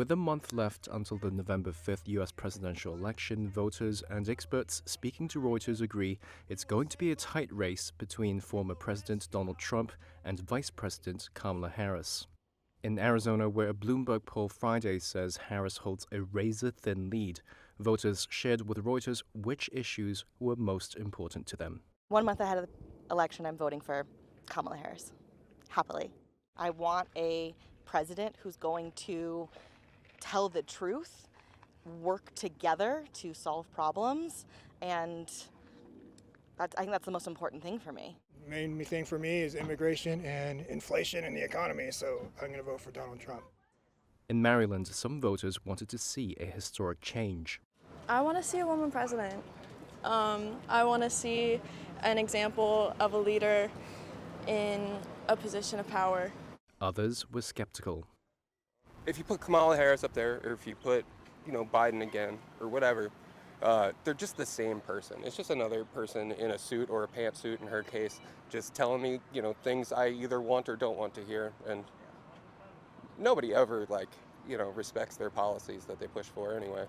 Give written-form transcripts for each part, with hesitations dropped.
With a month left until the November 5th US presidential election, voters and experts speaking to Reuters agree it's going to be a tight race between former President Donald Trump and Vice President Kamala Harris. In Arizona, where a Bloomberg poll Friday says Harris holds a razor-thin lead, voters shared with Reuters which issues were most important to them. 1 month ahead of the election, I'm voting for Kamala Harris, happily. I want a president who's going to tell the truth, work together to solve problems, and I think that's the most important thing for me. The main thing for me is immigration and inflation and the economy, so I'm going to vote for Donald Trump. In Maryland, some voters wanted to see a historic change. I want to see a woman president. I want to see an example of a leader in a position of power. Others were skeptical. If you put Kamala Harris up there, or if you put, Biden again, or whatever, they're just the same person. It's just another person in a suit or a pantsuit, in her case, just telling me, things I either want or don't want to hear. And nobody ever, respects their policies that they push for anyway.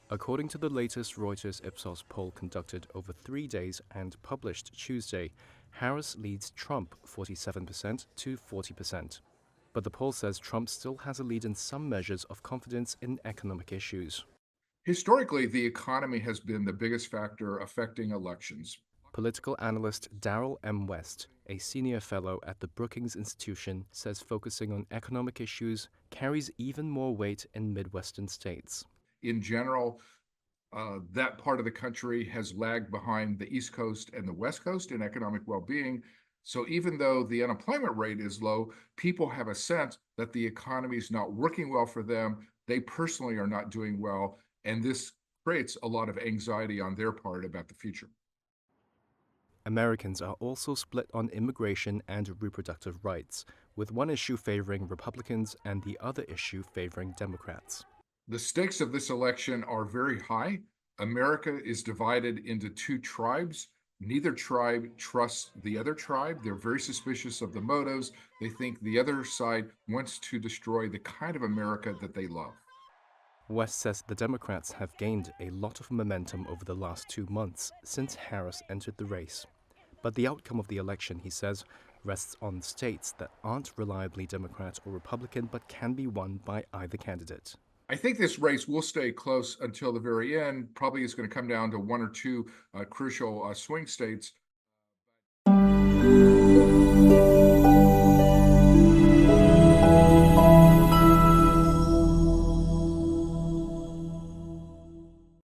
According to the latest Reuters Ipsos poll conducted over 3 days and published Tuesday, Harris leads Trump 47% to 40%. But the poll says Trump still has a lead in some measures of confidence in economic issues. Historically, the economy has been the biggest factor affecting elections. Political analyst Darrell M. West, a senior fellow at the Brookings Institution, says focusing on economic issues carries even more weight in Midwestern states. In general, that part of the country has lagged behind the East Coast and the West Coast in economic well-being. So even though the unemployment rate is low, people have a sense that the economy is not working well for them. They personally are not doing well, and this creates a lot of anxiety on their part about the future. Americans are also split on immigration and reproductive rights, with one issue favoring Republicans and the other issue favoring Democrats. The stakes of this election are very high. America is divided into two tribes. Neither tribe trusts the other tribe. They're very suspicious of the motives. They think the other side wants to destroy the kind of America that they love. West says the Democrats have gained a lot of momentum over the last 2 months since Harris entered the race. But the outcome of the election, he says, rests on states that aren't reliably Democrat or Republican but can be won by either candidate. I think this race will stay close until the very end. Probably it's going to come down to one or two crucial swing states.